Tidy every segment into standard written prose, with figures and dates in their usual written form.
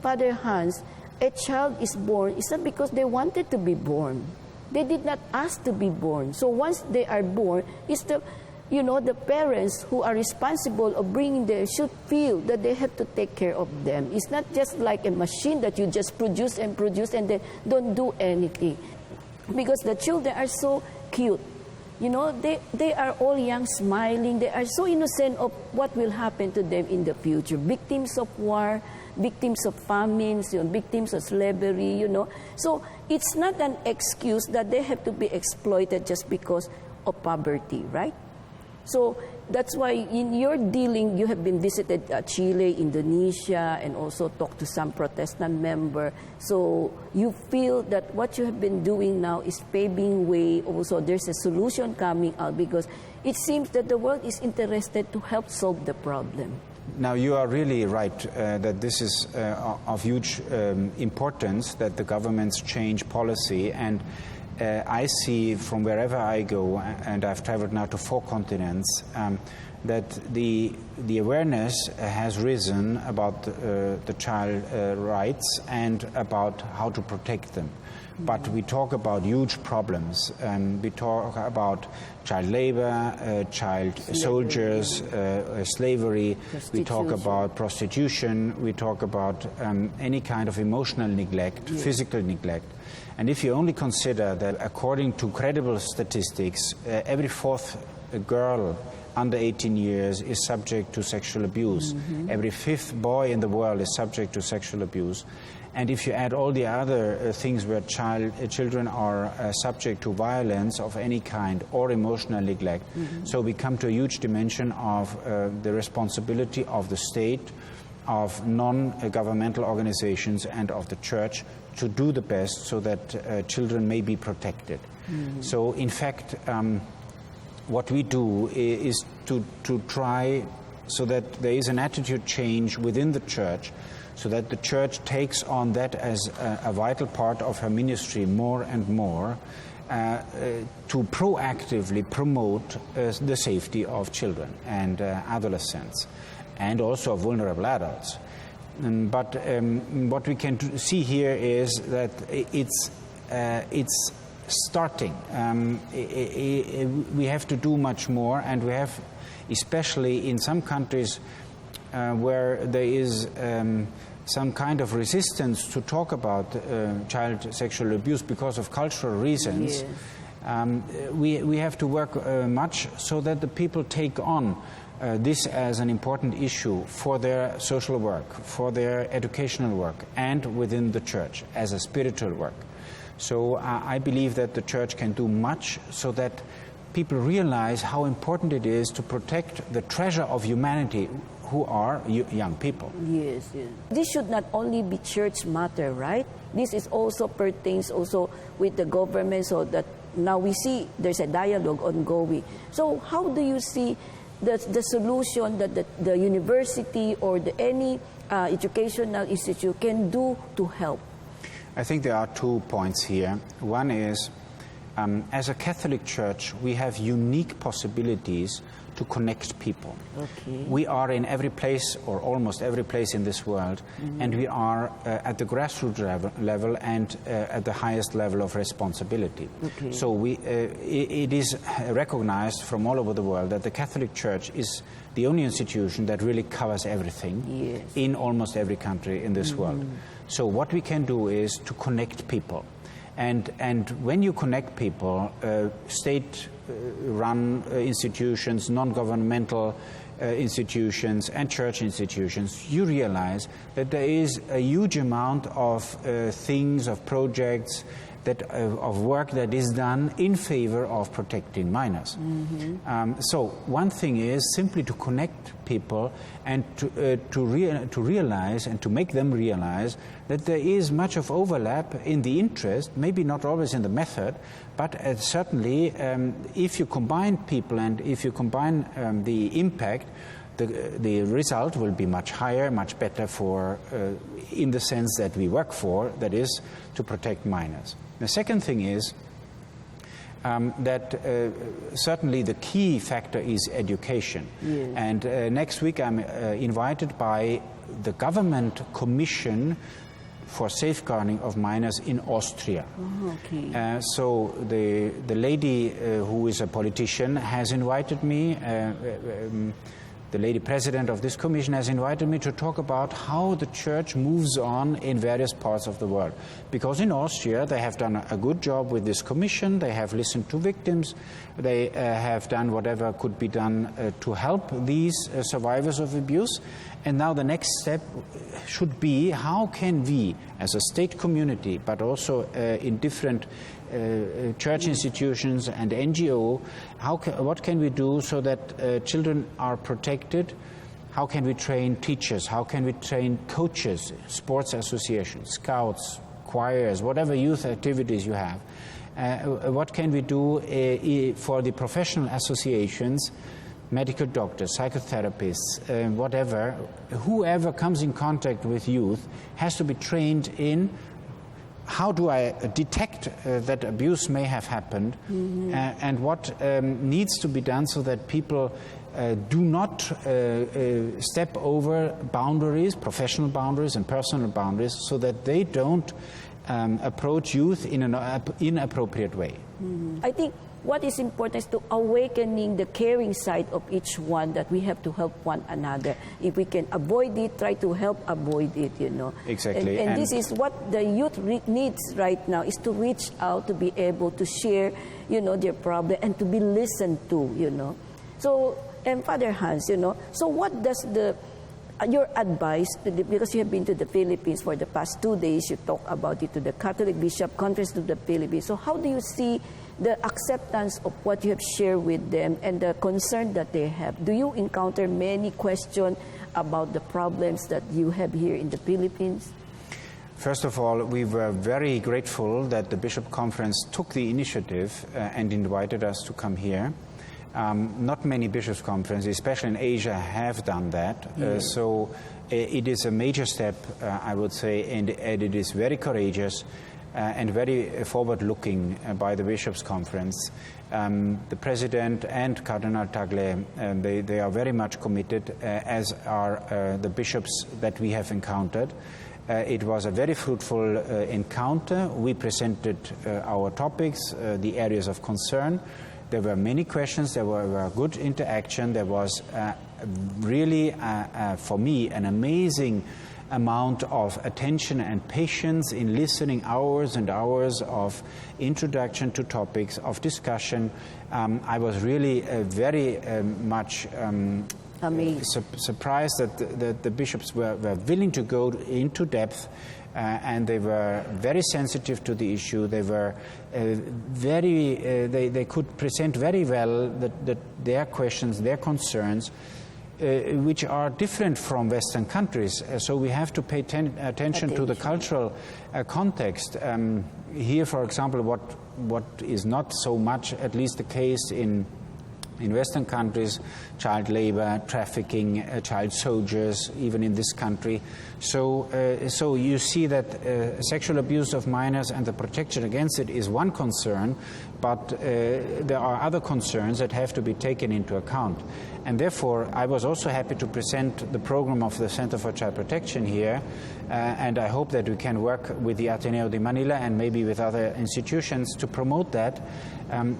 Father Hans, a child is born, it's not because they wanted to be born. They did not ask to be born. So once they are born, it's the parents who are responsible of bringing them should feel that they have to take care of them. It's not just like a machine that you just produce and then don't do anything. Because the children are so cute. They are all young, smiling. They are so innocent of what will happen to them in the future. Victims of war, victims of famines, victims of slavery, So it's not an excuse that they have to be exploited just because of poverty, right? So that's why in your dealing, you have been visited Chile, Indonesia, and also talked to some Protestant member. So you feel that what you have been doing now is paving way. Also, there's a solution coming out because it seems that the world is interested to help solve the problem. Now, you are really right that this is of huge importance that the governments change policy, and I see from wherever I go, and I've traveled now to 4 continents, that the awareness has risen about the child rights and about how to protect them. But we talk about huge problems. We talk about child labor, child soldiers, slavery. We talk about prostitution. We talk about any kind of emotional neglect, physical neglect. And if you only consider that according to credible statistics, every 4th girl under 18 years is subject to sexual abuse. Every 5th boy in the world is subject to sexual abuse. And if you add all the other things where children are subject to violence of any kind or emotional neglect, so we come to a huge dimension of the responsibility of the state, of non-governmental organizations and of the church to do the best so that children may be protected. So in fact, what we do is to try so that there is an attitude change within the church, so that the church takes on that as a vital part of her ministry more and more, to proactively promote the safety of children and adolescents, and also of vulnerable adults. But what we can see here is that it's starting. We have to do much more, and we have, especially in some countries where there is some kind of resistance to talk about child sexual abuse because of cultural reasons. We have to work much so that the people take on this as an important issue for their social work, for their educational work, and within the church as a spiritual work. So I believe that the church can do much so that people realize how important it is to protect the treasure of humanity, who are young people. Yes. This should not only be church matter, right? This is also pertains also with the government, so that now we see there's a dialogue ongoing. So how do you see the solution that the university or any educational institute can do to help? I think there are 2 points here. One is, as a Catholic Church, we have unique possibilities to connect people. Okay. We are in every place, or almost every place in this world, and we are at the grassroots level and at the highest level of responsibility. Okay. So it is recognized from all over the world that the Catholic Church is the only institution that really covers everything in almost every country in this world. So what we can do is to connect people. And when you connect people, state-run institutions, non-governmental institutions, and church institutions, you realize that there is a huge amount of things, of projects, of work that is done in favor of protecting minors. So one thing is simply to connect people and to realize and to make them realize that there is much of overlap in the interest, maybe not always in the method, but certainly if you combine people and if you combine the impact, the result will be much higher, much better for, in the sense that we work for, that is, to protect minors. The second thing is that certainly the key factor is education. And next week I'm invited by the government commission for safeguarding of minors in Austria. Oh, okay. So the lady who is a politician has invited me, the lady president of this commission has invited me to talk about how the church moves on in various parts of the world. Because in Austria they have done a good job with this commission, they have listened to victims, they have done whatever could be done to help these survivors of abuse. And now the next step should be, how can we, as a state community, but also in different church institutions and NGO, what can we do so that children are protected? How can we train teachers? How can we train coaches, sports associations, scouts, choirs, whatever youth activities you have? What can we do for the professional associations, medical doctors, psychotherapists, whatever, whoever comes in contact with youth has to be trained in how do I detect that abuse may have happened, and what needs to be done so that people do not step over boundaries, professional boundaries and personal boundaries, so that they don't approach youth in an inappropriate way. I think what is important is to awakening the caring side of each one, that we have to help one another. If we can avoid it, try to help avoid it, you know. Exactly. And this is what the youth needs right now, is to reach out, to be able to share, you know, their problem and to be listened to, you know. So, and Father Hans, you know, so what does your advice, because you have been to the Philippines for the past 2 days, you talk about it to the Catholic Bishop Conference of the Philippines. So how do you see the acceptance of what you have shared with them and the concern that they have? Do you encounter many questions about the problems that you have here in the Philippines? First of all, we were very grateful that the Bishop Conference took the initiative and invited us to come here. Not many bishops' conferences, especially in Asia, have done that. So it is a major step, I would say, and it is very courageous and very forward-looking by the bishops' conference. The president and Cardinal Tagle, they are very much committed, as are the bishops that we have encountered. It was a very fruitful encounter. We presented our topics, the areas of concern. There were many questions, there were good interaction, there was really, for me, an amazing amount of attention and patience in listening, hours and hours of introduction to topics, of discussion. I was really very much surprised that the bishops were willing to go into depth, and they were very sensitive to the issue. They were they could present very well their questions, their concerns, which are different from Western countries. So we have to pay attention to the cultural context. Here, for example, what is not so much, at least the case in Western countries, child labor, trafficking, child soldiers, even in this country. So you see that sexual abuse of minors and the protection against it is one concern, but there are other concerns that have to be taken into account. And therefore, I was also happy to present the program of the Center for Child Protection here, and I hope that we can work with the Ateneo de Manila and maybe with other institutions to promote that,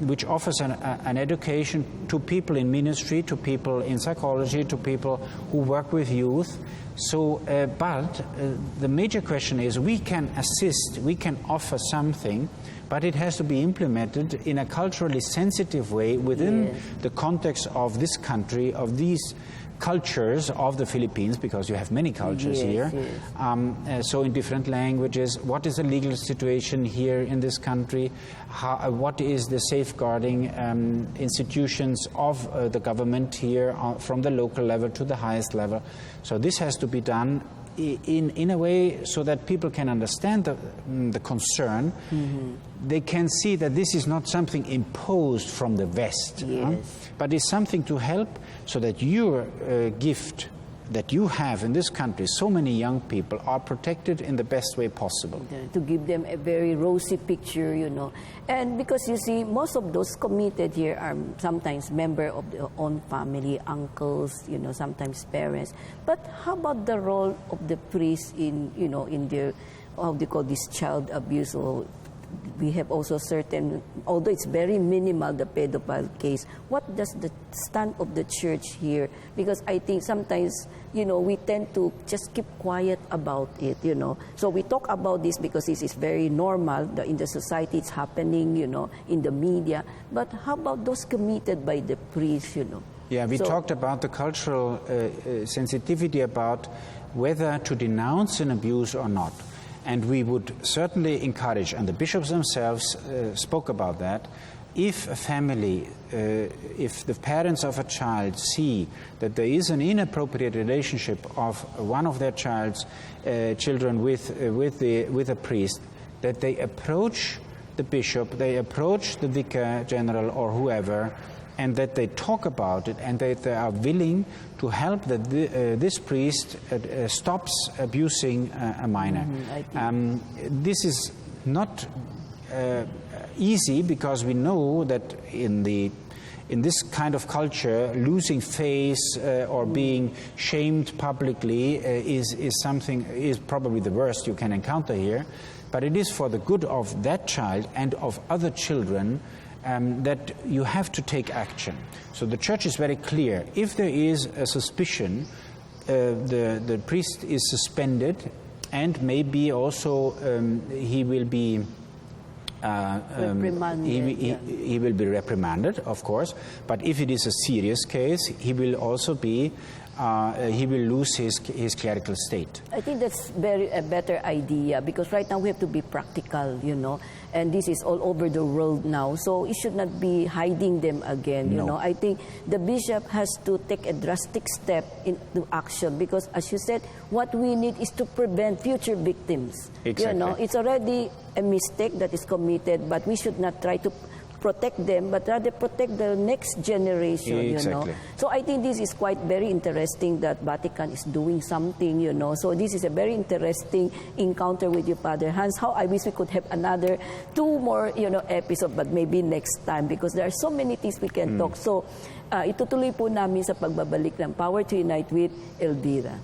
which offers an education to people in ministry, to people in psychology, to people who work with youth. So, but the major question is, we can assist, we can offer something, but it has to be implemented in a culturally sensitive way within the context of this country, of these cultures of the Philippines, because you have many cultures here. So in different languages, what is the legal situation here in this country? What is the safeguarding institutions of the government here, from the local level to the highest level? So this has to be done in a way so that people can understand the concern. They can see that this is not something imposed from the West, but it's something to help, so that your gift that you have in this country so many young people are protected in the best way possible. To give them a very rosy picture, you know. And because you see, most of those committed here are sometimes members of their own family, uncles, you know, sometimes parents. But how about the role of the priest in, you know, in their, how do you call this, child abuse? Or we have also certain, although it's very minimal, the pedophile case, what does the stand of the church here? Because I think sometimes, you know, we tend to just keep quiet about it, you know. So we talk about this because this is very normal in the society, it's happening, you know, in the media. But how about those committed by the priests, you know? Yeah, we talked about the cultural sensitivity about whether to denounce an abuse or not. And we would certainly encourage, and the bishops themselves spoke about that, if a family, if the parents of a child see that there is an inappropriate relationship of one of their children with a priest, that they approach the bishop, they approach the vicar general or whoever, and that they talk about it, and that they are willing to help that this priest stops abusing a minor. This is not easy, because we know that in this kind of culture, losing face or being shamed publicly is probably the worst you can encounter here. But it is for the good of that child and of other children that you have to take action. So the church is very clear. If there is a suspicion, the priest is suspended, and maybe also he will be he will be reprimanded, of course. But if it is a serious case, he will also be he will lose his clerical state. I think that's a better idea, because right now we have to be practical, you know, and this is all over the world now, so it should not be hiding them again, you know. I think the bishop has to take a drastic step into action, because as you said, what we need is to prevent future victims. Exactly. You know, it's already a mistake that is committed, but we should not try to protect them, but rather protect the next generation, exactly. You know. So I think this is quite very interesting that Vatican is doing something, you know. So this is a very interesting encounter with you, Father Hans. How I wish we could have another 2 more, you know, episode, but maybe next time, because there are so many things we can talk. So itutuloy po namin sa pagbabalik ng Power to Unite with Elvira.